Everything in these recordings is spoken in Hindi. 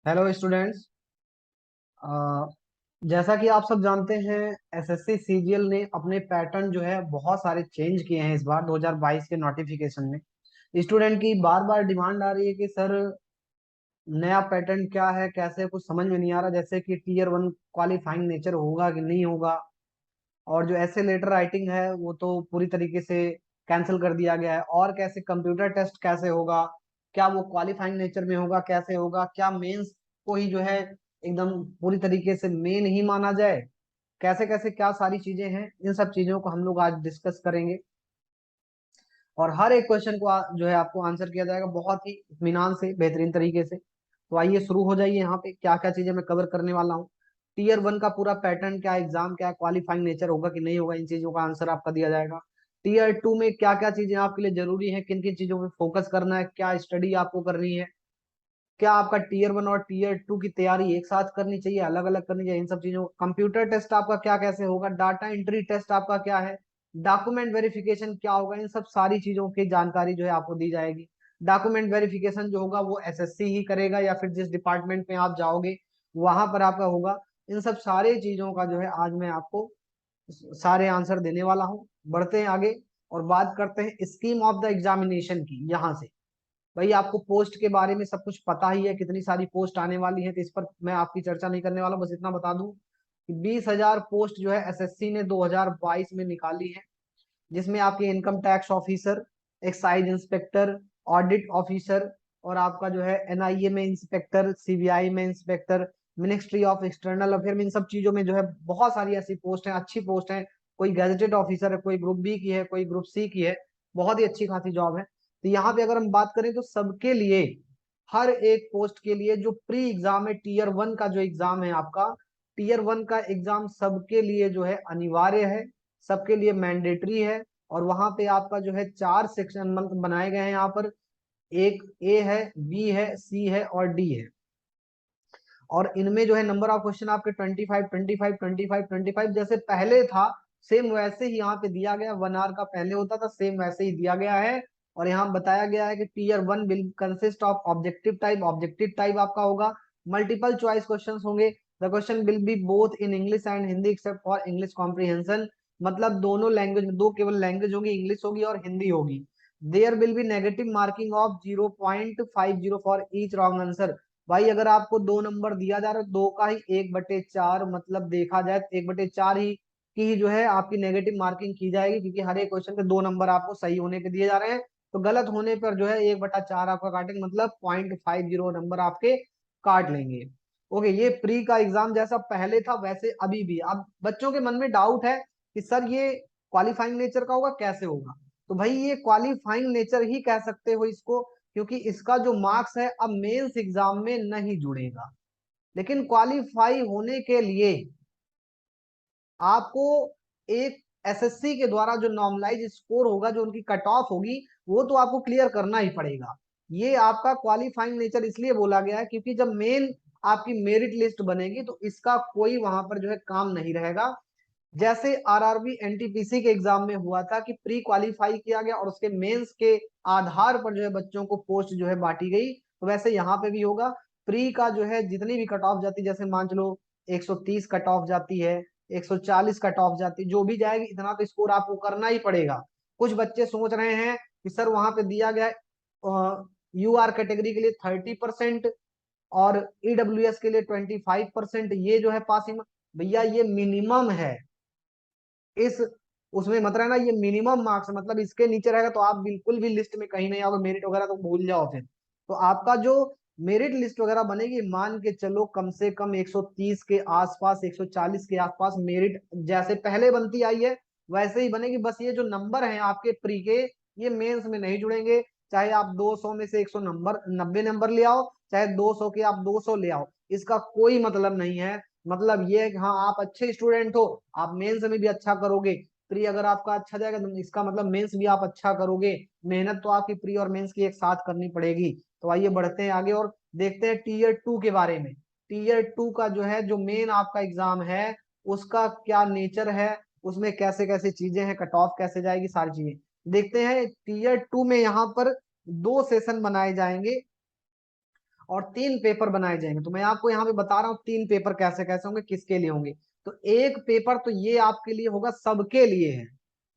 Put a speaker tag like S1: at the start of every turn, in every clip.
S1: Hello students. जैसा कि आप सब जानते हैं, एसएससी सीजीएल ने अपने पैटर्न जो है बहुत सारे चेंज किए हैं इस बार 2022 के नोटिफिकेशन में। स्टूडेंट की बार बार डिमांड आ रही है कि सर नया पैटर्न क्या है, कैसे, कुछ समझ में नहीं आ रहा। जैसे कि टीयर वन क्वालिफाइंग नेचर होगा कि नहीं होगा, और जो ऐसे लेटर राइटिंग है वो तो पूरी तरीके से कैंसिल कर दिया गया है। और कैसे कंप्यूटर टेस्ट कैसे होगा, क्या वो क्वालिफाइंग नेचर में होगा, कैसे होगा, क्या मेंस को ही जो है एकदम पूरी तरीके से मेन ही माना जाए, कैसे कैसे क्या सारी चीजें हैं, इन सब चीजों को हम लोग आज डिस्कस करेंगे। और हर एक क्वेश्चन को जो है आपको आंसर किया जाएगा बहुत ही इत्मीनान से, बेहतरीन तरीके से। तो आइए शुरू हो जाइए। यहाँ पे क्या क्या चीजें मैं कवर करने वाला हूँ, टीयर वन का पूरा पैटर्न क्या, एग्जाम क्या, क्वालिफाइंग नेचर होगा कि नहीं होगा, इन चीजों का आंसर आपका दिया जाएगा। टीयर टू में क्या क्या चीजें आपके लिए जरूरी है, किन किन चीजों पे फोकस करना है, क्या स्टडी आपको करनी है, क्या आपका टीयर वन और टीयर टू की तैयारी एक साथ करनी चाहिए, अलग अलग करनी चाहिए, इन सब चीजों। कंप्यूटर टेस्ट आपका क्या कैसे होगा, डाटा एंट्री टेस्ट आपका क्या है, डॉक्यूमेंट वेरिफिकेशन क्या होगा, इन सब सारी चीजों की जानकारी जो है आपको दी जाएगी। डॉक्यूमेंट वेरिफिकेशन जो होगा वो एसएससी ही करेगा, या फिर जिस डिपार्टमेंट में आप जाओगे वहां पर आपका होगा। इन सब सारे चीजों का जो है आज मैं आपको सारे आंसर देने वाला हूँ। बढ़ते हैं आगे और बात करते हैं स्कीम ऑफ द एग्जामिनेशन की। यहाँ से भाई आपको पोस्ट के बारे में सब कुछ पता ही है, कितनी सारी पोस्ट आने वाली है, तो इस पर मैं आपकी चर्चा नहीं करने वाला। बस इतना बता दूं कि 20,000 पोस्ट जो है एसएससी ने 2022 में निकाली है, जिसमें आपके income tax officer, excise inspector, audit officer, और आपका जो है एनआईए में इंस्पेक्टर, सीबीआई में inspector, ministry of external affair में, इन सब चीजों में जो है बहुत सारी ऐसी पोस्ट हैं, अच्छी पोस्ट हैं। कोई गैजेटेड ऑफिसर है, कोई ग्रुप बी की है, कोई ग्रुप सी की है, बहुत ही अच्छी खासी जॉब है। तो यहाँ पे अगर हम बात करें तो सबके लिए, हर एक पोस्ट के लिए जो प्री एग्जाम है, टीयर वन का जो एग्जाम है आपका, टीयर वन का एग्जाम सबके लिए जो है अनिवार्य है, सबके लिए मैंडेटरी है। और वहां पे आपका जो है चार सेक्शन बनाए गए हैं यहाँ पर। एक ए है, बी है, सी है और डी है। और इनमें जो है नंबर ऑफ क्वेश्चन आपके 25 25 25 25 जैसे पहले था, सेम वैसे ही यहाँ पे दिया गया। 1 आवर का पहले होता था, सेम वैसे ही दिया गया है। और यहाँ बताया गया है कि tier one will consist of objective type. Objective type आपका होगा, मल्टीपल चॉइस क्वेश्चन होंगे। The question will be both in English and Hindi except for English comprehension. मतलब दोनों लैंग्वेज में, दो केवल लैंग्वेज होगी, इंग्लिश होगी और हिंदी होगी। There will be negative marking of 0.50 for each wrong answer. भाई अगर आपको 2 नंबर दिया जा रहा है, दो का ही 1/4, मतलब देखा जाए तो 1/4 ही की ही जो है आपकी नेगेटिव मार्किंग की जाएगी, क्योंकि हर एक क्वेश्चन पे 2 नंबर आपको सही होने के दिए जा रहे हैं। तो गलत होने पर जो है 1/4 आपका काटेंगे, मतलब 0.50 नंबर आपके काट लेंगे। ओके, ये प्री का एग्जाम जैसा पहले था वैसे अभी भी। अब बच्चों के मन में डाउट है कि सर ये क्वालिफाइंग नेचर का होगा, कैसे होगा। तो भाई ये क्वालिफाइंग नेचर ही कह सकते हो इसको, क्योंकि इसका जो मार्क्स है अब मेंस एग्जाम में नहीं जुड़ेगा। लेकिन क्वालिफाई होने के लिए आपको एक एसएससी के द्वारा जो नॉर्मलाइज स्कोर होगा, जो उनकी कट ऑफ होगी, वो तो आपको क्लियर करना ही पड़ेगा। ये आपका क्वालिफाइंग नेचर इसलिए बोला गया है क्योंकि जब मेन आपकी मेरिट लिस्ट बनेगी तो इसका कोई वहां पर जो है काम नहीं रहेगा। जैसे आरआरबी एनटीपीसी के एग्जाम में हुआ था कि प्री क्वालिफाई किया गया और उसके मेंस के आधार पर जो है बच्चों को पोस्ट जो है बांटी गई, तो वैसे यहाँ पे भी होगा। प्री का जो है जितनी भी कट ऑफ जाती है, जैसे मान चलो 130 कट ऑफ जाती है, 140 कट ऑफ जाती है, जो भी जाएगी इतना तो स्कोर आपको करना ही पड़ेगा। कुछ बच्चे सोच रहे हैं कि सर वहां पे दिया गया यूआर कैटेगरी के लिए 30% और ईडब्ल्यूएस के लिए 25%, ये जो है पासिंग। भैया ये मिनिमम है, इस उसमें मत रहना, ये मिनिमम मार्क्स, मतलब इसके नीचे रहेगा तो आप बिल्कुल भी लिस्ट में कहीं नहीं आओगे। मेरिट वगैरह तो भूल जाओ फिर। तो आपका जो मेरिट लिस्ट वगैरह बनेगी, मान के चलो कम से कम 130 के आसपास, 140 के आसपास मेरिट जैसे पहले बनती आई है वैसे ही बनेगी। बस ये जो नंबर हैं आपके प्री के, ये मेंस में नहीं जुड़ेंगे। चाहे आप 200 में से 190 नंबर ले आओ, चाहे 200 के आप 200 ले आओ, इसका कोई मतलब नहीं है। मतलब ये है कि हाँ आप अच्छे स्टूडेंट हो, आप मेंस में भी अच्छा करोगे। प्री अगर आपका अच्छा जाएगा तो इसका मतलब मेंस भी आप अच्छा करोगे। मेहनत तो आपकी प्री और मेंस की एक साथ करनी पड़ेगी। तो आइए बढ़ते हैं आगे और देखते हैं टीयर टू के बारे में। टीयर टू का जो है, जो मेन आपका एग्जाम है, उसका क्या नेचर है, उसमें कैसे कैसे चीजें हैं, कट ऑफ कैसे जाएगी, सारी चीजें देखते हैं। टीयर टू में यहाँ पर 2 सेशन बनाए जाएंगे और 3 पेपर बनाए जाएंगे। तो मैं आपको यहाँ पे बता रहा हूँ 3 पेपर कैसे कैसे होंगे, किसके लिए होंगे। तो एक पेपर तो ये आपके लिए होगा, सबके लिए है,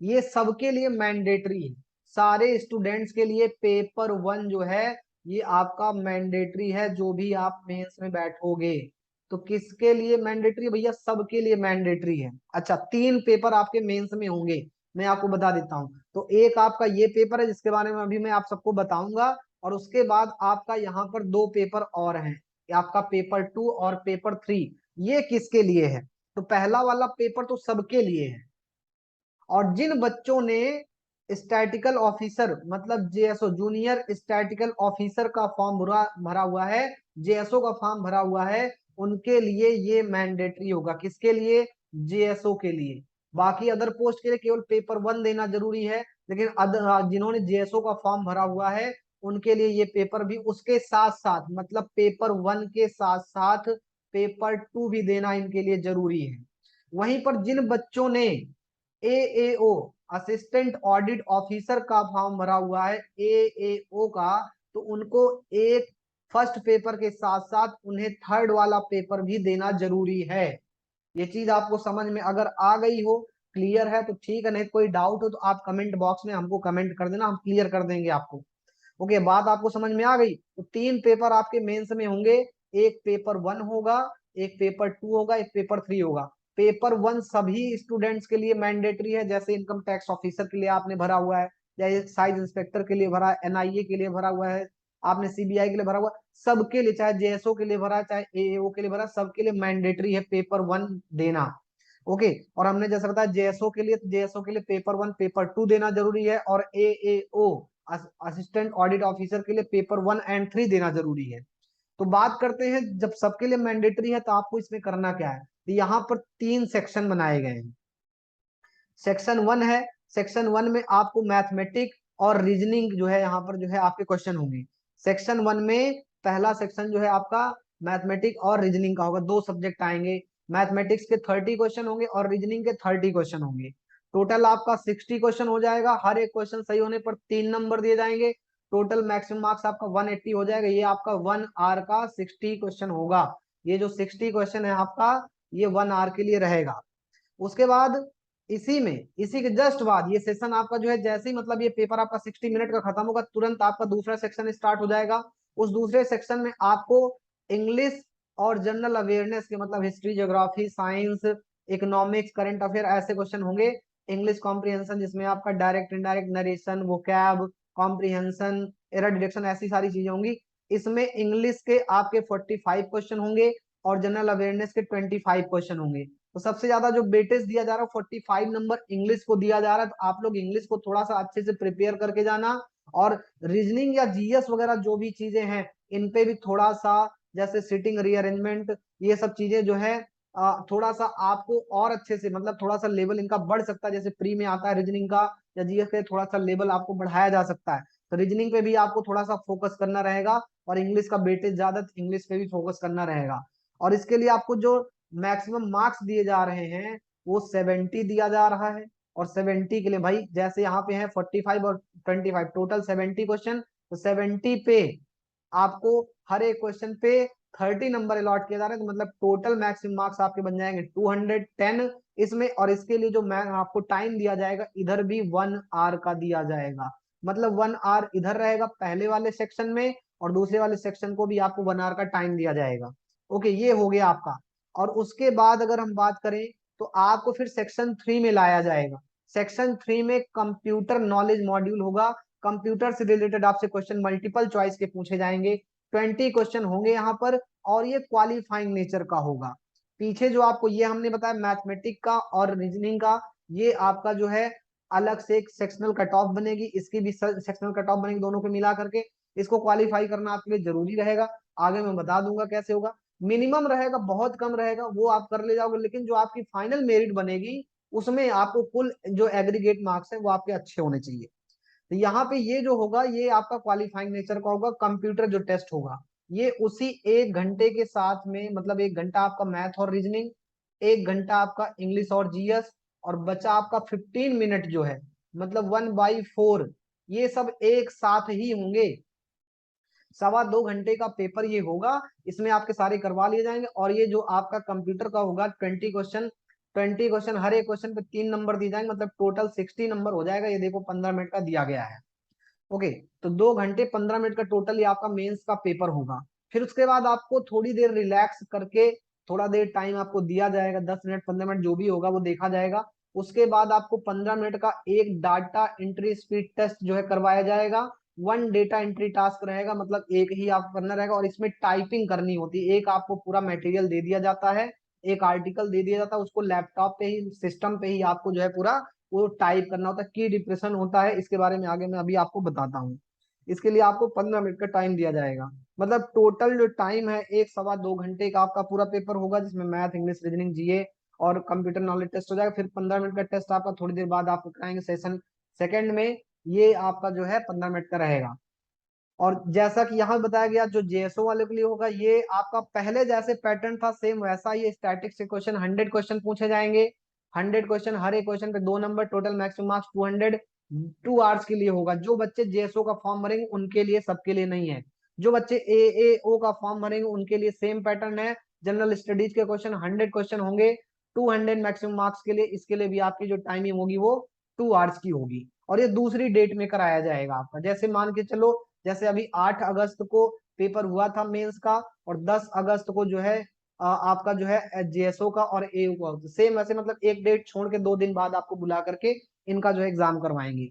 S1: ये सबके लिए मैंडेटरी है। सारे स्टूडेंट्स के लिए पेपर 1 जो है ये आपका मैंडेटरी है, जो भी आप मेंस में बैठोगे। तो किसके लिए मैंडेटरी है भैया? सबके लिए मैंडेटरी है। अच्छा, 3 पेपर आपके मेंस में होंगे, मैं आपको बता देता हूँ। तो एक आपका ये पेपर है जिसके बारे में अभी मैं आप सबको बताऊंगा, और उसके बाद आपका यहाँ पर 2 पेपर और हैं, आपका पेपर 2 और पेपर 3। ये किसके लिए है? तो पहला वाला पेपर तो सबके लिए है, और जिन बच्चों ने स्टैटिकल ऑफिसर मतलब जेएसओ जूनियर स्टैटिकल ऑफिसर का फॉर्म भरा भरा हुआ है, जेएसओ का फॉर्म भरा हुआ है, उनके लिए ये मैंडेटरी होगा। किसके लिए? जेएसओ के लिए। बाकी अदर पोस्ट के लिए केवल पेपर 1 देना जरूरी है, लेकिन अदर जिन्होंने जेएसओ का फॉर्म भरा हुआ है उनके लिए ये पेपर भी उसके साथ साथ, मतलब पेपर 1 के साथ साथ पेपर 2 भी देना इनके लिए जरूरी है। वहीं पर जिन बच्चों ने एएओ असिस्टेंट ऑडिट ऑफिसर का फॉर्म भरा हुआ है, एएओ का, तो उनको एक फर्स्ट पेपर के साथ साथ उन्हें थर्ड वाला पेपर भी देना जरूरी है। ये चीज आपको समझ में अगर आ गई हो, क्लियर है तो ठीक है, नहीं कोई डाउट हो तो आप कमेंट बॉक्स में हमको कमेंट कर देना, हम क्लियर कर देंगे आपको। ओके, बात आपको समझ में आ गई। तो 3 पेपर आपके मेंस में होंगे, एक पेपर 1 होगा, एक पेपर 2 होगा, एक पेपर 3 होगा। पेपर 1 सभी स्टूडेंट्स के लिए मैंडेटरी है, जैसे इनकम टैक्स ऑफिसर के लिए आपने भरा हुआ है, या एक्साइज इंस्पेक्टर के लिए भरा है, एनआईए के लिए भरा हुआ है, आपने सीबीआई के लिए भरा हुआ है, सबके लिए, चाहे जेएसओ के लिए भरा है, चाहे एएओ के लिए भरा है, सबके लिए मैंडेटरी है पेपर 1 देना। ओके, और हमने जैसा बताया जेएसओ के लिए, तो जेएसओ के लिए पेपर 1 पेपर 2 देना जरूरी है, और एएओ असिस्टेंट ऑडिट ऑफिसर के लिए पेपर 1 एंड 3 देना जरूरी है। तो बात करते हैं, जब सबके लिए मैंडेटरी है तो आपको इसमें करना क्या है। तो यहाँ पर 3 सेक्शन बनाए गए हैं। सेक्शन 1 है, सेक्शन 1 में आपको मैथमेटिक और रीजनिंग जो है यहाँ पर जो है आपके क्वेश्चन होंगे। सेक्शन 1 में पहला सेक्शन जो है आपका मैथमेटिक और रीजनिंग का होगा, 2 सब्जेक्ट आएंगे। मैथमेटिक्स के 30 क्वेश्चन होंगे और रीजनिंग के 30 क्वेश्चन होंगे। टोटल आपका 60 क्वेश्चन हो जाएगा, हर एक क्वेश्चन सही होने पर 3 नंबर दिए जाएंगे। टोटल मैक्सिमम मार्क्स आपका 180 हो जाएगा। ये आपका 1 आवर का 60 क्वेश्चन होगा। ये जो 60 क्वेश्चन है आपका, ये 1 आवर के लिए रहेगा। उसके बाद इसी के जस्ट बाद ये सेशन आपका जो है, जैसे ही मतलब ये पेपर आपका 60 मिनट का खत्म होगा, तुरंत आपका दूसरा सेक्शन स्टार्ट हो जाएगा। उस दूसरे सेक्शन में आपको इंग्लिश और जनरल अवेयरनेस के, मतलब history, geography, science, economics, current affair, ऐसे क्वेश्चन होंगे। इंग्लिश कॉम्प्रिहेंशन जिसमें आपका direct indirect narration, vocab, comprehension, error detection, ऐसी सारी चीजें होंगी। इसमें इंग्लिश के आपके 45 क्वेश्चन होंगे और जनरल अवेयरनेस के 25 क्वेश्चन होंगे। तो सबसे ज्यादा जो वेटेज दिया जा रहा है 45 नंबर इंग्लिश को दिया जा रहा है। तो आप लोग इंग्लिश को थोड़ा सा अच्छे से प्रिपेयर करके जाना, और रीजनिंग या जीएस वगैरह जो भी चीजें हैं इन पे भी थोड़ा सा, जैसे सिटिंग रीअरेंजमेंट, ये सब चीजें जो है थोड़ा सा आपको और अच्छे से, मतलब थोड़ा सा लेवल इनका बढ़ सकता है। जैसे प्री में आता है रीजनिंग का या जीएस का, थोड़ा सा लेवल आपको बढ़ाया जा सकता है। तो रीजनिंग पे भी आपको थोड़ा सा फोकस करना रहेगा, और इंग्लिश का वेटेज ज्यादा, इंग्लिश पे भी फोकस करना रहेगा। और इसके लिए आपको जो मैक्सिमम मार्क्स दिए जा रहे हैं वो 70 दिया जा रहा है। और 70 के लिए भाई, जैसे यहाँ पे है 45 और 25, टोटल 70 क्वेश्चन। तो 70 पे आपको हर एक क्वेश्चन पे 30 नंबर अलॉट किए जा रहे हैं। तो मतलब टोटल मैक्सिमम मार्क्स आपके बन जाएंगे 210 इसमें। और इसके लिए जो मैं आपको टाइम दिया जाएगा, इधर भी 1 आवर का दिया जाएगा। मतलब 1 आवर इधर रहेगा पहले वाले सेक्शन में, और दूसरे वाले सेक्शन को भी आपको 1 आवर का टाइम दिया जाएगा। ओके, ये हो गया आपका। और उसके बाद अगर हम बात करें तो आपको फिर सेक्शन 3 में लाया जाएगा। सेक्शन 3 में कंप्यूटर नॉलेज मॉड्यूल होगा। कंप्यूटर से रिलेटेड आपसे क्वेश्चन मल्टीपल चॉइस के पूछे जाएंगे। 20 क्वेश्चन होंगे यहाँ पर, और ये क्वालिफाइंग नेचर का होगा। पीछे जो आपको ये हमने बताया मैथमेटिक का और रीजनिंग का, ये आपका जो है अलग से एक सेक्शनल कट ऑफ बनेगी, इसकी भी सेक्शनल कट ऑफ बनेगी, दोनों को मिला करके। इसको क्वालिफाई करना आपके लिए जरूरी रहेगा। आगे मैं बता दूंगा कैसे होगा। मिनिमम रहेगा, बहुत कम रहेगा, वो आप कर ले जाओगे, लेकिन जो आपकी फाइनल मेरिट बनेगी उसमें आपको कुल जो एग्रीगेट मार्क्स है वो आपके अच्छे होने चाहिए। तो यहाँ पे ये जो होगा ये आपका क्वालिफाइंग नेचर का होगा। कंप्यूटर जो टेस्ट होगा ये उसी 1 घंटे के साथ में, मतलब 1 घंटा आपका मैथ और रीजनिंग, 1 घंटा आपका इंग्लिश और जीएस, और बचा आपका 15 मिनट जो है, मतलब 1/4, ये सब एक साथ ही होंगे। 2.25 घंटे का पेपर ये होगा, इसमें आपके सारे करवा लिए जाएंगे। और ये जो आपका कंप्यूटर का होगा 20 क्वेश्चन, 20 क्वेश्चन, हर एक क्वेश्चन पे 3 नंबर दिए जाएंगे, मतलब टोटल 60 नंबर हो जाएगा। ये देखो 15 मिनट का दिया गया है। ओके, तो 2 घंटे 15 मिनट का टोटल ये आपका मेंस का पेपर होगा। फिर उसके बाद आपको थोड़ी देर रिलैक्स करके, थोड़ा देर टाइम आपको दिया जाएगा, 10 मिनट 15 मिनट जो भी होगा वो देखा जाएगा। उसके बाद आपको 15 मिनट का एक डाटा एंट्री स्पीड टेस्ट जो है करवाया जाएगा। 1 डेटा एंट्री टास्क रहेगा, मतलब एक ही आपको करना रहेगा, और इसमें टाइपिंग करनी होती है। एक आपको पूरा मटेरियल दे दिया जाता है, एक आर्टिकल दे दिया जाता है, उसको लैपटॉप पे ही, सिस्टम पे ही आपको जो है पूरा वो टाइप करना होता है। की डिप्रेशन होता है, इसके बारे में आगे मैं अभी आपको बताता हूँ। इसके लिए आपको 15 मिनट का टाइम दिया जाएगा। मतलब टोटल जो टाइम है 1 सवा 2 घंटे का आपका पूरा पेपर होगा, जिसमें मैथ, इंग्लिश, रीजनिंग, जीए और कंप्यूटर नॉलेज टेस्ट हो जाएगा। फिर 15 मिनट का टेस्ट आपका थोड़ी देर बाद आपको कराएंगे सेशन सेकंड में। ये आपका जो है 15 मिनट का रहेगा। और जैसा कि यहाँ बताया गया, जो जेएसओ वाले के लिए होगा, ये आपका पहले जैसे पैटर्न था सेम वैसा ही स्टैटिक से क्वेश्चन 100 क्वेश्चन पूछे जाएंगे। 100 क्वेश्चन, हर एक क्वेश्चन पे 2 number, total maximum marks 200। 2 hours के लिए होगा। जो बच्चे जेएसओ का फॉर्म भरेंगे उनके लिए, सबके लिए नहीं है। जो बच्चे एएओ का फॉर्म भरेंगे उनके लिए सेम पैटर्न है। जनरल स्टडीज के क्वेश्चन 100 क्वेश्चन होंगे, 200 मैक्सिमम मार्क्स के लिए। इसके लिए भी आपकी जो टाइमिंग होगी वो 2 आवर्स की होगी। और ये दूसरी डेट में कराया जाएगा आपका। जैसे मान के चलो, जैसे अभी 8 अगस्त को पेपर हुआ था मेंस का, और 10 अगस्त को जो है आपका जो है जेएसओ का और एयू का सेम वैसे, मतलब एक डेट छोड़ के 2 दिन बाद आपको बुला करके इनका जो है एग्जाम करवाएंगे।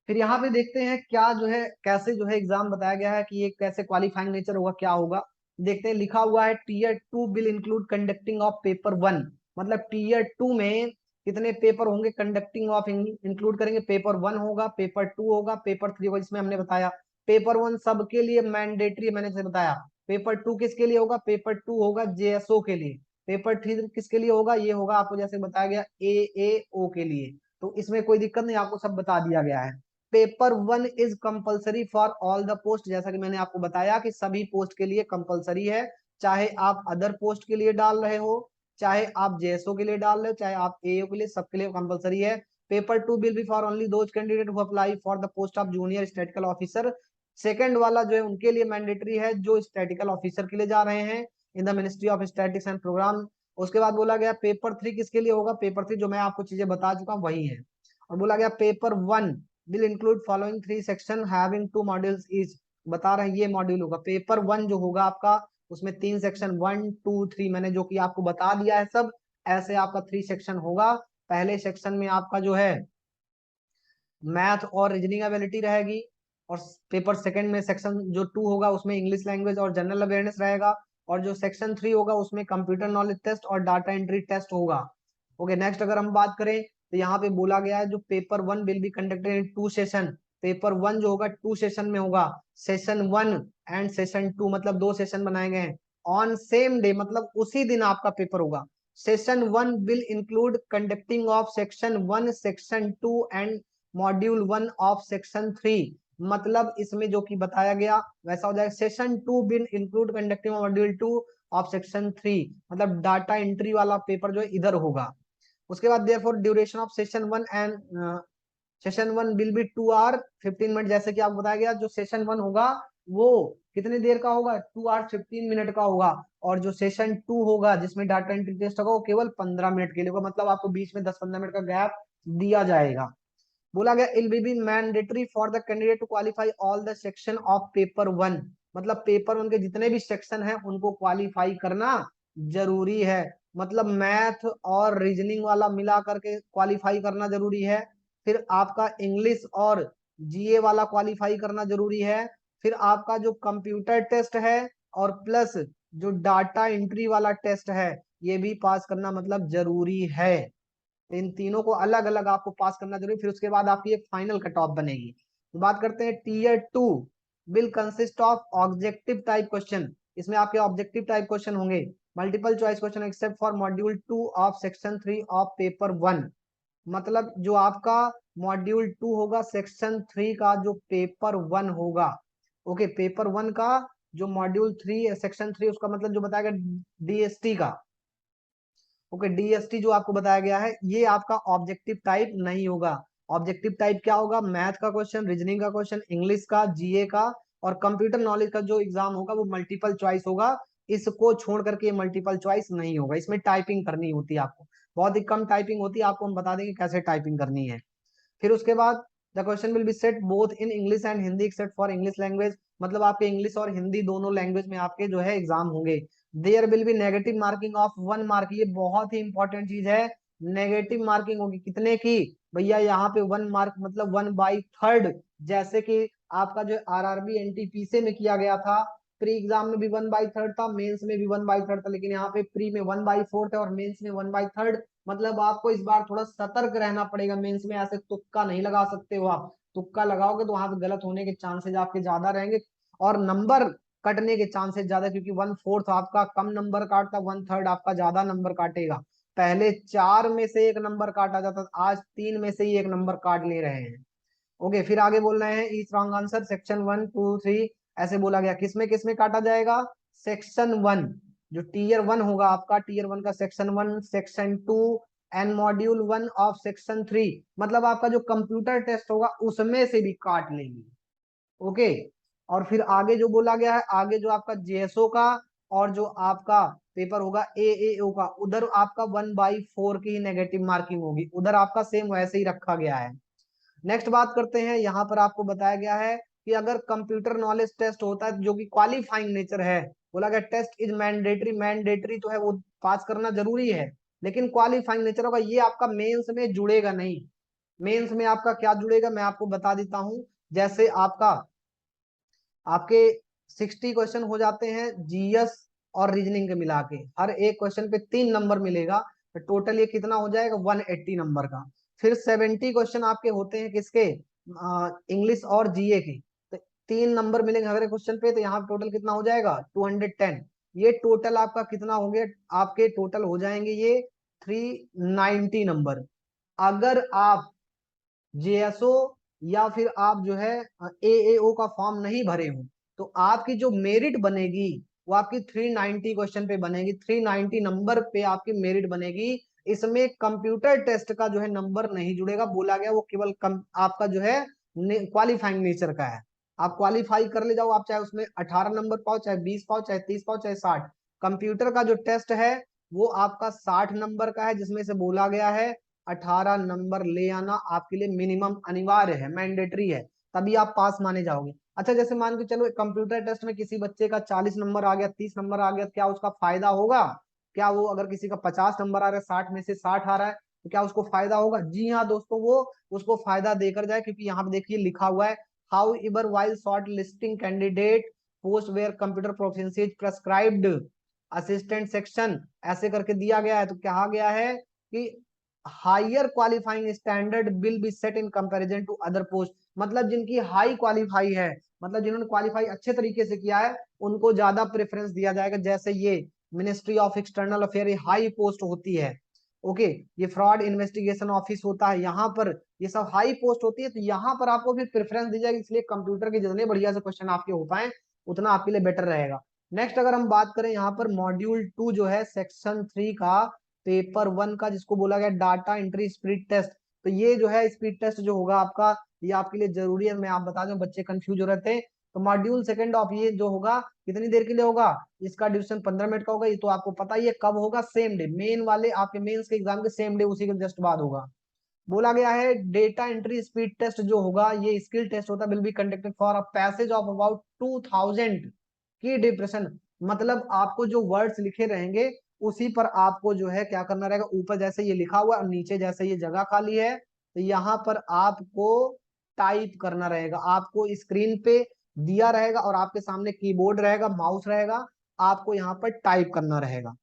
S1: फिर यहाँ पे देखते हैं क्या जो है, कैसे जो है एग्जाम बताया गया है कि ये कैसे क्वालिफाइंग नेचर होगा, क्या होगा। देखते हैं, लिखा हुआ है tier 2 will include conducting of paper 1। मतलब टीयर 2 में कितने पेपर होंगे, कंडक्टिंग ऑफ इंक्लूड करेंगे। पेपर 1 होगा, पेपर 2 होगा, पेपर 3 होगा, जिसमें हमने बताया पेपर 1 सबके लिए मैंडेटरी, मैंने जैसे बताया। पेपर 2 किसके लिए होगा, पेपर 2 होगा जेएसओ के लिए। पेपर 3 किसके लिए होगा, ये होगा आपको जैसे बताया गया एएओ के लिए। तो इसमें कोई दिक्कत नहीं, आपको सब बता दिया गया है। Paper 1 is compulsory for all the post, जैसा कि मैंने आपको बताया कि सभी पोस्ट के लिए कंपलसरी है। चाहे आप अदर पोस्ट के लिए डाल रहे हो, चाहे आप जेएसओ के लिए डाल रहे हो, चाहे आप एओ के लिए, सबके लिए कंपलसरी है। Paper 2 will be for only those candidate who apply for the post of junior statistical officer. Second वाला जो है उनके लिए मैंडेटरी है, जो स्टैटिकल ऑफिसर के लिए जा रहे हैं in the ministry of statics and program. उसके बाद बोला गया पेपर 3 किसके लिए होगा, पेपर 3 जो मैं आपको चीजें बता चुका हूँ वही है। और बोला गया paper 1 will include following 3 section having 2 modules each। बता रहे हैं ये मॉड्यूल होगा। पेपर 1 जो होगा आपका, उसमें 3 सेक्शन, 1 2 3 मैंने जो कि आपको बता दिया है सब। ऐसे आपका 3 सेक्शन होगा। पहले सेक्शन में आपका जो है मैथ और रीजनिंग एबिलिटी रहेगी। और पेपर सेकंड में सेक्शन जो 2 होगा उसमें इंग्लिश लैंग्वेज और जनरल अवेयरनेस रहेगा। और जो सेक्शन 3 होगा उसमें कंप्यूटर नॉलेज टेस्ट और डाटा एंट्री टेस्ट होगा। ओके, नेक्स्ट अगर हम बात करें तो यहाँ पे बोला गया है जो paper 1 will be conducted in 2 session. Paper 1 जो होगा 2 सेशन में होगा। सेशन 1 एंड सेशन 2, मतलब 2 सेशन बनाए गए हैं। ऑन सेम डे, मतलब उसी दिन आपका पेपर होगा। Session 1 will include conducting of section 1, section 2 and module 1 of section 3। मतलब इसमें जो कि बताया गया वैसा हो जाएगा। Session 2 will include conducting module 2 of section 3, मतलब डाटा एंट्री वाला पेपर जो है इधर होगा। उसके बाद therefore duration of session one will be 2 hour 15 minute, जैसे कि आपको बताया गया। जो सेशन 1 होगा वो कितने देर का होगा, 2 hour 15 मिनट का होगा। और जो सेशन 2 होगा जिसमें डाटा एंट्री टेस्ट होगा वो केवल 15 मिनट के लिए होगा, मतलब आपको बीच में 10-15 मिनट का गैप दिया जाएगा। बोला गया it will be mandatory for the candidate to qualify all the section of paper 1। मतलब पेपर 1 के जितने भी सेक्शन हैं उनको क्वालिफाई करना जरूरी है। मतलब मैथ और रीजनिंग वाला मिला करके क्वालिफाई करना जरूरी है। फिर आपका इंग्लिश और जीए वाला क्वालिफाई करना जरूरी है। फिर आपका जो कंप्यूटर टेस्ट है और प्लस जो डाटा एंट्री वाला टेस्ट है ये भी पास करना मतलब जरूरी है। तो इन तीनों को अलग अलग आपको पास करना जरूरी, फिर उसके बाद आपकी एक फाइनल कट ऑफ बनेगी। तो बात करते हैं tier 2 will consist of objective type question. इसमें आपके ऑब्जेक्टिव टाइप क्वेश्चन होंगे, multiple choice question except for module 2 of section 3 of paper 1। मतलब जो आपका मॉड्यूल 2 होगा सेक्शन 3 का जो पेपर 1 होगा, ओके, पेपर 1 का जो मॉड्यूल 3 सेक्शन 3 उसका मतलब जो बताया गया डीएसटी का। ओके, डीएसटी जो आपको बताया गया है ये आपका ऑब्जेक्टिव टाइप नहीं होगा। ऑब्जेक्टिव टाइप क्या होगा, मैथ का क्वेश्चन, रीजनिंग का क्वेश्चन, इंग्लिश का, जीए का, और कंप्यूटर नॉलेज का जो एग्जाम होगा वो मल्टीपल चॉइस होगा। इसको छोड़ करके मल्टीपल चॉइस नहीं होगा, इसमें टाइपिंग करनी होती है आपको, बहुत ही कम टाइपिंग होती है, आपको हम बता देंगे कैसे टाइपिंग करनी है। फिर उसके बाद the question will be set both in English and Hindi except for English language, मतलब आपके इंग्लिश और हिंदी दोनों लैंग्वेज में आपके जो है एग्जाम होंगे। There will be negative marking of 1 mark, ये बहुत ही इंपॉर्टेंट चीज है। नेगेटिव मार्किंग होगी कितने की भैया, यहाँ पे 1 मार्क मतलब 1/3, जैसे कि आपका जो आरआरबी एनटीपीसी में किया गया था, प्री एग्जाम में भी 1/3 था, मेंस में भी 1/3 था, लेकिन यहाँ पे प्री में 1/4 है और मेंस में 1/3। मतलब आपको इस बार थोड़ा सतर्क रहना पड़ेगा, मेंस में ऐसे तुक्का नहीं लगा सकते हो आप, तुक्का लगाओगे तो वहां पे गलत होने के चांसेस आपके ज्यादा रहेंगे और नंबर कटने के चांसेस ज्यादा, क्योंकि 1/4 आपका कम नंबर काटता, 1/3 आपका ज्यादा नंबर काटेगा। पहले 4 में से 1 नंबर काटा जाता था, आज 3 में से ही 1 नंबर काट ले रहे हैं। ओके, फिर आगे बोल रहे हैं ईच रॉन्ग आंसर सेक्शन 1 2 3, ऐसे बोला गया किस में काटा जाएगा, सेक्शन 1, जो टीयर 1 होगा आपका, टीयर 1 का section 1, section 2 and module 1 of section 3, मतलब आपका जो कंप्यूटर टेस्ट होगा उसमें से भी काट लेंगे। ओके, और फिर आगे जो बोला गया है, आगे जो आपका जेएसओ का और जो आपका पेपर होगा एएओ का, उधर आपका 1/4 की ही नेगेटिव मार्किंग होगी, उधर आपका सेम वैसे ही रखा गया है। नेक्स्ट बात करते हैं, यहाँ पर आपको बताया गया है कि अगर कंप्यूटर नॉलेज टेस्ट होता है जो कि क्वालिफाइंग नेचर है, बोला गया टेस्ट इज मैंडेटरी, मैंडेटरी तो है वो पास करना जरूरी है, लेकिन क्वालिफाइंग नेचर होगा, ये आपका मेंस में जुड़ेगा नहीं। मेंस में आपका क्या जुड़ेगा मैं आपको बता देता हूं, जैसे आपका आपके 60 क्वेश्चन हो जाते हैं जीएस और रीजनिंग के मिला के, हर एक क्वेश्चन पे 3 नंबर मिलेगा, तो टोटल ये कितना हो जाएगा 180 नंबर का। फिर 70 क्वेश्चन आपके होते हैं किसके, इंग्लिश और जीए के, तो 3 नंबर मिलेंगे हर एक क्वेश्चन पे, तो यहाँ टोटल कितना हो जाएगा 210। ये टोटल आपका कितना हो गया, आपके टोटल हो जाएंगे ये 390 नंबर। अगर आप जेएसओ या फिर आप जो है एएओ का फॉर्म नहीं भरे हो, तो आपकी जो मेरिट बनेगी वो आपकी 390 क्वेश्चन पे बनेगी, 390 नंबर पे आपकी मेरिट बनेगी। इसमें कंप्यूटर टेस्ट का जो है नंबर नहीं जुड़ेगा, बोला गया वो केवल आपका जो है क्वालिफाइंग नेचर का है। आप क्वालिफाई कर ले जाओ, आप चाहे उसमें 18 नंबर पाओ, चाहे 20 पाओ, चाहे 30 पाओ, चाहे 60। कंप्यूटर का जो टेस्ट है वो आपका 60 नंबर का है, जिसमें से बोला गया है 18 नंबर ले आना आपके लिए मिनिमम अनिवार्य है, मैंडेटरी है, तभी आप पास माने जाओगे। अच्छा, जैसे मान के चलो कंप्यूटर टेस्ट में किसी बच्चे का 40 नंबर आ गया, 30 नंबर आ गया, क्या उसका फायदा होगा, क्या वो अगर किसी का 50 नंबर आ रहा है, 60 में से 60 आ रहा है, तो क्या उसको फायदा होगा, जी हाँ दोस्तों, वो उसको फायदा देकर जाए, क्योंकि यहाँ पे देखिए लिखा हुआ है however while shortlisting candidate post where computer proficiency is prescribed assistant section, ऐसे करके दिया गया है, तो कहा गया है कि higher qualifying standard will be set in comparison to other post, मतलब जिनकी हाई क्वालिफाई है, मतलब जिन्होंने क्वालिफाई अच्छे तरीके से किया है, उनको ज्यादा प्रेफरेंस दिया जाएगा। जैसे ये ministry of external affair high post होती है, ओके, ये फ्रॉड इन्वेस्टिगेशन ऑफिस होता है, यहाँ पर ये सब हाई पोस्ट होती है, तो यहाँ पर आपको भी प्रेफरेंस दी जाएगी, इसलिए कंप्यूटर के जितने बढ़िया से क्वेश्चन आपके हो पाए उतना आपके लिए बेटर रहेगा। नेक्स्ट अगर हम बात करें यहाँ पर मॉड्यूल 2 जो है सेक्शन 3 का पेपर 1 का, जिसको बोला गया डाटा एंट्री स्पीड टेस्ट, तो ये जो है स्पीड टेस्ट जो होगा आपका, ये आपके लिए जरूरी है, मैं आप बता दूं बच्चे कंफ्यूज हो रहे थे। तो मॉड्यूल 2 ऑफ ये जो होगा कितनी देर के लिए होगा, इसका ड्यूरेशन 15 मिनट का होगा, ये तो आपको पता ही है कब होगा, सेम डे, मेन वाले आपके मेंस के एग्जाम के सेम डे, उसी के जस्ट बाद होगा। बोला गया है डेटा एंट्री स्पीड टेस्ट जो होगा ये स्किल टेस्ट होता है, will be conducted for a passage of about 2000 की डिप्रेशन, मतलब आपको जो वर्ड्स लिखे रहेंगे उसी पर आपको जो है क्या करना रहेगा, ऊपर जैसे ये लिखा हुआ है और नीचे जैसे ये जगह खाली है, तो यहाँ पर आपको टाइप करना रहेगा, आपको स्क्रीन पे दिया रहेगा और आपके सामने कीबोर्ड रहेगा, माउस रहेगा, आपको यहाँ पर टाइप करना रहेगा।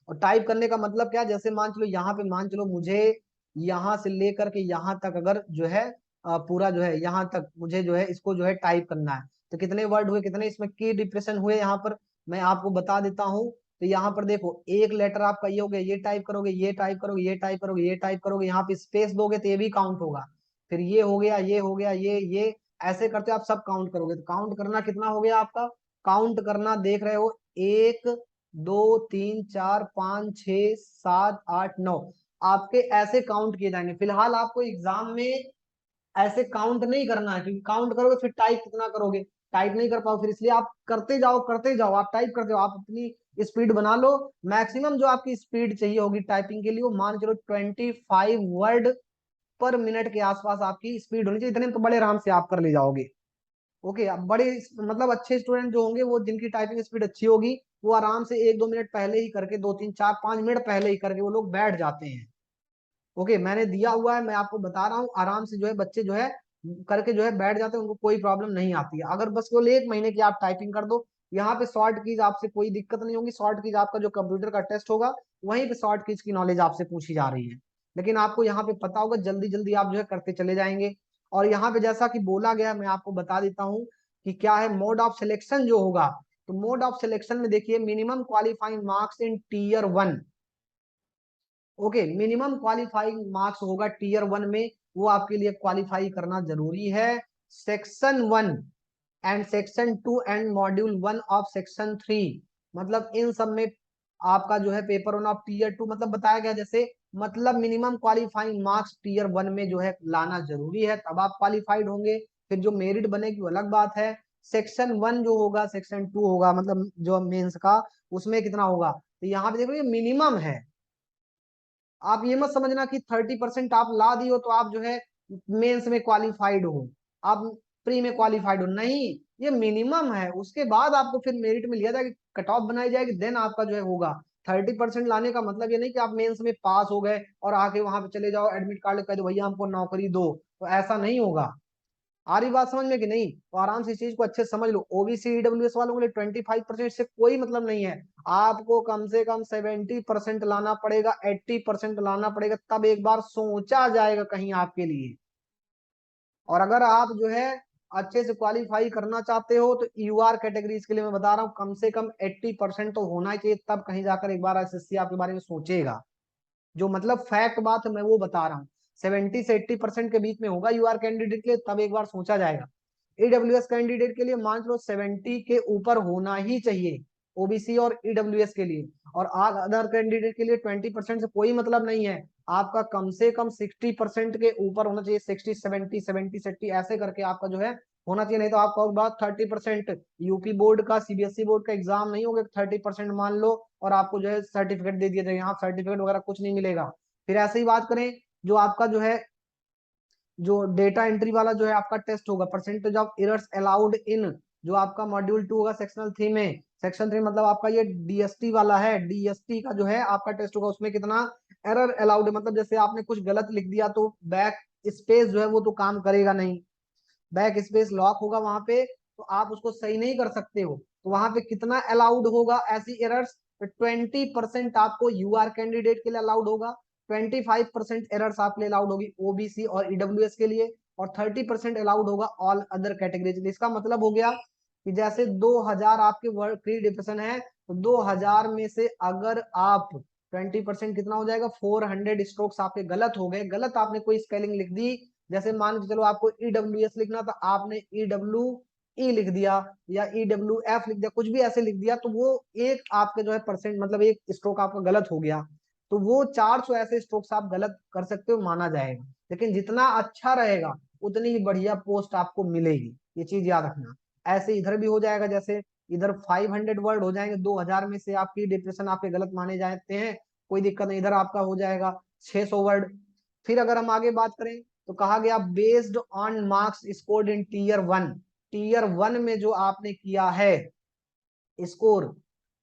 S1: और टाइप करने का मतलब क्या, जैसे मान चलो यहाँ पे मान चलो मुझे यहाँ से लेकर के यहाँ तक अगर जो है पूरा जो है यहाँ तक मुझे जो है इसको जो है टाइप करना है, तो कितने वर्ड हुए, कितने इसमें की डिप्रेशन हुए, यहाँ पर मैं आपको बता देता हूँ। तो यहाँ पर देखो एक लेटर आपका ये हो गया, ये टाइप करोगे, ये टाइप करोगे, ये टाइप करोगे, ये टाइप करोगे, यहाँ पे स्पेस दोगे तो ये भी काउंट होगा, फिर ये हो गया, ये हो गया, ये ऐसे करते हो आप सब काउंट करोगे, तो काउंट करना कितना हो गया आपका, काउंट करना देख रहे हो 1 2 3 4 5 6 7 8 9, आपके ऐसे काउंट किए जाएंगे। फिलहाल आपको एग्जाम में ऐसे काउंट नहीं करना है, क्योंकि काउंट करोगे फिर टाइप कितना करोगे, टाइप नहीं कर पाओ, फिर इसलिए आप करते जाओ, आप टाइप करते हो, आप अपनी स्पीड बना लो। मैक्सिमम जो आपकी स्पीड चाहिए होगी टाइपिंग के लिए वो मान चलो 25 वर्ड पर मिनट के आसपास आपकी स्पीड होनी चाहिए। इतने में तो बड़े आराम से आप कर ले जाओगे। ओके, अब बड़े मतलब अच्छे स्टूडेंट जो होंगे वो जिनकी टाइपिंग स्पीड अच्छी होगी वो आराम से 1-2 मिनट पहले ही करके, 2-3-4-5 मिनट पहले ही करके वो लोग बैठ जाते हैं। ओके, मैंने दिया हुआ है, मैं आपको बता रहा हूँ, आराम से जो है बच्चे जो है करके जो है बैठ जाते हैं, उनको कोई प्रॉब्लम नहीं आती है। अगर बस केवल 1 महीने की आप टाइपिंग कर दो, यहाँ पे शॉर्ट कीज आपसे कोई दिक्कत नहीं होगी। शॉर्ट कीज आपका जो कंप्यूटर का टेस्ट होगा वहीं पे शॉर्ट कीज की नॉलेज आपसे पूछी जा रही है। लेकिन आपको यहाँ पे पता होगा, जल्दी जल्दी आप जो है करते चले जाएंगे। और यहाँ पे जैसा कि बोला गया, मैं आपको बता देता हूँ कि क्या है मोड ऑफ सिलेक्शन जो होगा। तो मोड ऑफ सिलेक्शन में देखिए, minimum qualifying marks in tier 1। Okay, minimum qualifying marks होगा टीयर 1 में, वो आपके लिए क्वालिफाई करना जरूरी है। Section 1 and section 2 and module 1 of section 3, मतलब इन सब में आपका जो है पेपर 1 ऑफ टीयर 2 मतलब बताया गया, जैसे मतलब मिनिमम क्वालिफाइंग मार्क्स टीयर 1 में जो है लाना जरूरी है, तब आप क्वालिफाइड होंगे। फिर जो मेरिट बनेगी वो अलग बात है। सेक्शन 1 जो होगा, सेक्शन 2 होगा, मतलब जो मेंस का, उसमें कितना होगा, तो यहाँ पे देखो ये मिनिमम है। आप ये मत समझना कि 30% आप ला दी हो तो आप जो है मेंस में क्वालिफाइड हो, आप प्री में क्वालिफाइड हो, नहीं। ये मिनिमम है, उसके बाद आपको फिर मेरिट में लिया जाएगा, कट ऑफ बनाई जाएगी, देन आपका जो है होगा। 30% लाने का मतलब ये नहीं कि आप मेंस में पास हो गए और आके वहां पे चले जाओ एडमिट कार्ड कह दो भैया हमको नौकरी दो, तो ऐसा नहीं होगा। आ रही बात समझ में कि नहीं? तो आराम से इस चीज को अच्छे से समझ लो। ओबीसी ईडब्ल्यूएस वालों के लिए 25% से कोई मतलब नहीं है। आपको कम से कम 70% लाना पड़ेगा, 80% लाना पड़ेगा, तब एक बार सोचा जाएगा कहीं आपके लिए। और अगर आप जो है अच्छे से क्वालिफाई करना चाहते हो तो यूआर कैटेगरीज के लिए मैं बता रहा हूँ कम से कम 80% तो होना ही चाहिए, तब कहीं जाकर एक बार एसएससी आपके बारे में सोचेगा। जो मतलब फैक्ट बात है मैं वो बता रहा हूँ। 70 से 80% के बीच में होगा यूआर कैंडिडेट के लिए, तब एक बार सोचा जाएगा। ईडब्ल्यूएस कैंडिडेट के लिए मान लो 70 के ऊपर होना ही चाहिए, ओबीसी और ईडब्ल्यूएस के लिए। और अदर कैंडिडेट के लिए 20% से कोई मतलब नहीं है, आपका कम से कम 60% के ऊपर होना चाहिए। 60 70 70 60 ऐसे करके आपका जो है होना चाहिए, नहीं तो आपका बात 30%। यूपी बोर्ड का, सीबीएसई बोर्ड का एग्जाम नहीं होगा, 30% मान लो और आपको जो है सर्टिफिकेट दे दिया जाएगा, यहाँ सर्टिफिकेट वगैरह कुछ नहीं मिलेगा। फिर ऐसे ही बात करें, जो आपका जो है जो डेटा एंट्री वाला जो है आपका टेस्ट होगा, percentage of errors allowed in, जो आपका मॉड्यूल 2 होगा सेक्शनल 3 में। सेक्शन 3 मतलब आपका ये डीएसटी वाला है, डीएसटी का जो है आपका टेस्ट होगा, उसमें कितना एरर अलाउड है, मतलब जैसे आपने कुछ गलत लिख दिया तो बैक स्पेस जो है वो तो काम करेगा नहीं, बैक स्पेस लॉक होगा वहां पे, तो आप उसको सही नहीं कर सकते हो, तो वहां पे कितना अलाउड होगा ऐसी एरर्स, तो 20% आपको यूआर कैंडिडेट के लिए अलाउड होगा, 25% एरर्स आपके लिए अलाउड होगी ओबीसी और ईडब्ल्यूएस के लिए, और 30% अलाउड होगा ऑल अदर कैटेगरीज। इसका मतलब हो गया कि जैसे 2000 आपके वर्ड प्री डिफिनेशन है, तो 2000 में से अगर आप 20% कितना हो जाएगा, 400 स्ट्रोक्स आपके गलत हो गए, गलत आपने कोई स्पेलिंग लिख दी, जैसे मान के चलो आपको ईडब्ल्यूएस लिखना था, आपने ईडब्ल्यू ई लिख दिया या ईडब्ल्यू एफ लिख दिया, कुछ भी ऐसे लिख दिया, तो वो एक आपके जो है परसेंट मतलब एक स्ट्रोक आपका गलत हो गया, तो वो 400 ऐसे स्ट्रोक्स आप गलत कर सकते हो, माना जाएगा। लेकिन जितना अच्छा रहेगा उतनी ही बढ़िया पोस्ट आपको मिलेगी, ये चीज याद रखना। ऐसे इधर भी हो जाएगा, जैसे इधर 500 वर्ड हो जाएंगे, 2000 में से आपकी डिप्रेशन आपके गलत माने जाते हैं, कोई दिक्कत नहीं, इधर आपका हो जाएगा 600 वर्ड। फिर अगर हम आगे बात करें तो कहा गया based on marks scored in tier 1, tier 1 में जो आपने किया है score,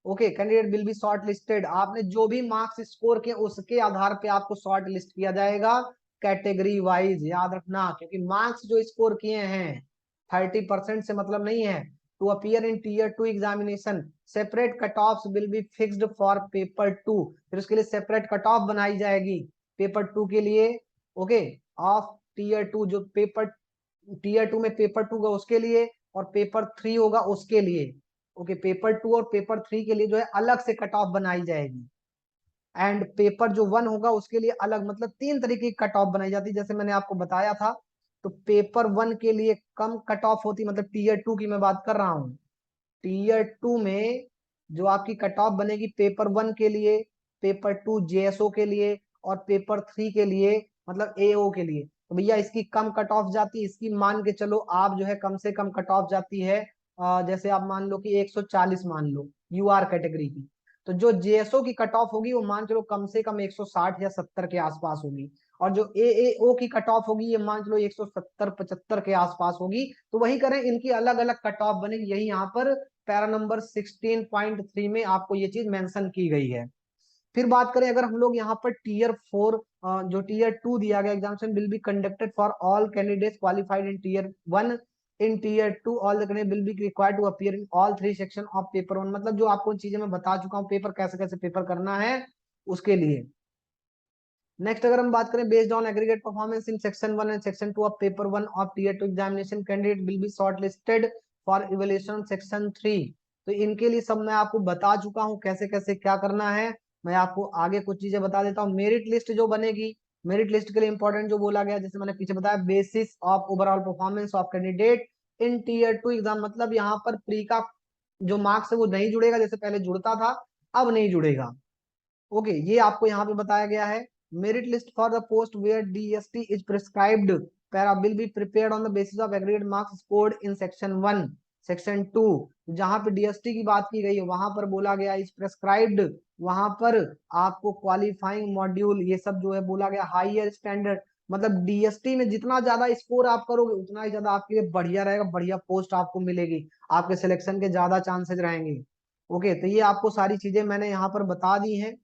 S1: okay, candidate will be shortlisted, आपने जो भी मार्क्स स्कोर किए उसके आधार पे आपको शॉर्ट लिस्ट किया जाएगा कैटेगरी वाइज, याद रखना, क्योंकि मार्क्स जो स्कोर किए हैं 30% से मतलब नहीं है। To appear in tier 2 examination separate cut off will be fixed for paper 2, फिर उसके लिए सेपरेट कट ऑफ बनाई जाएगी पेपर 2 के लिए। ओके, ऑफ टीयर 2, जो टीयर 2 में पेपर 2 का उसके लिए और पेपर 3 होगा उसके लिए। ओके, पेपर 2 और पेपर 3 के लिए जो है अलग से कट ऑफ बनाई जाएगी, एंड पेपर जो 1 होगा उसके लिए अलग, मतलब 3 तरीके की कट ऑफ बनाई जाती है, जैसे मैंने आपको बताया था। तो पेपर 1 के लिए कम कट ऑफ होती, मतलब टीयर 2 की मैं बात कर रहा हूँ। टीयर 2 में जो आपकी कट ऑफ बनेगी पेपर 1 के लिए, पेपर 2 जेएसओ के लिए और पेपर 3 के लिए मतलब एओ के लिए, तो भैया इसकी कम कट ऑफ जाती है, इसकी मान के चलो आप जो है कम से कम कट ऑफ जाती है जैसे आप मान लो कि 140 मान लो यूआर कैटेगरी की, तो जो जेएसओ की कट ऑफ होगी वो मान चलो कम से कम 160 या 70 के आसपास होगी। और जो एएओ की कट ऑफ होगी ये मान चलो 170 75 के आसपास होगी। तो वही करें, इनकी अलग अलग कट ऑफ बनेगी, यही यहाँ पर पैरा नंबर 16.3 में आपको ये चीज मेंशन की गई है। फिर बात करें अगर हम लोग यहाँ पर टीयर 4, जो टीयर 2 दिया गया, examination will be conducted for all candidates qualified in tier 1, in tier 2 all the candidate will be required to appear in all 3 section of paper 1। मतलब जो आपको चीजें मैं बता चुका हूँ, पेपर कैसे कैसे पेपर करना है उसके लिए। नेक्स्ट अगर हम बात करें, based on aggregate performance in section 1 and section 2 of paper 1 of tier 2 examination, candidate will be shortlisted for evaluation section 3। तो इनके लिए सब मैं आपको बता चुका हूँ कैसे कैसे क्या करना है। मैं आपको आगे कुछ चीजें बता देता हूँ। मेरिट लिस्ट जो बनेगी, मेरिट लिस्ट के लिए इंपॉर्टेंट जो बोला गया, जैसे मैंने पीछे बताया, basis of overall performance of candidate in tier 2 exam. मतलब यहाँ पर प्री का जो मार्क्स है वो नहीं जुड़ेगा, जैसे पहले जुड़ता था अब नहीं जुड़ेगा। ओके, ये आपको यहाँ पे बताया गया है। Merit list for the post where DST is prescribed para will be prepared on the basis of aggregate marks scored in section 1 section 2। जहां पे डीएसटी की बात की गई है वहां पर बोला गया इज प्रिस्क्राइब्ड, वहां पर आपको क्वालिफाइंग मॉड्यूल ये सब जो है बोला गया हायर स्टैंडर्ड। मतलब डीएसटी में जितना ज्यादा स्कोर आप करोगे उतना ही ज्यादा आपके लिए बढ़िया रहेगा, बढ़िया पोस्ट आपको मिलेगी, आपके सिलेक्शन के ज्यादा चांसेस रहेंगे। ओके, तो ये आपको सारी चीजें मैंने यहाँ पर बता दी हैं,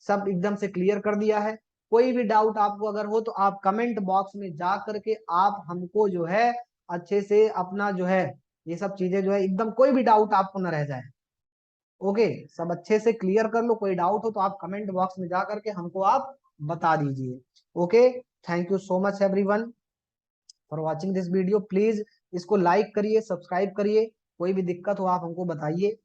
S1: सब एकदम से क्लियर कर दिया है। कोई भी डाउट आपको अगर हो तो आप कमेंट बॉक्स में जा करके आप हमको जो है अच्छे से अपना जो है ये सब चीजें जो है एकदम कोई भी डाउट आपको ना रह जाए। ओके, सब अच्छे से क्लियर कर लो, कोई डाउट हो तो आप कमेंट बॉक्स में जा करके हमको आप बता दीजिए। Okay, thank you so much everyone for watching this video. Please इसको लाइक करिए, सब्सक्राइब करिए, कोई भी दिक्कत हो आप हमको बताइए।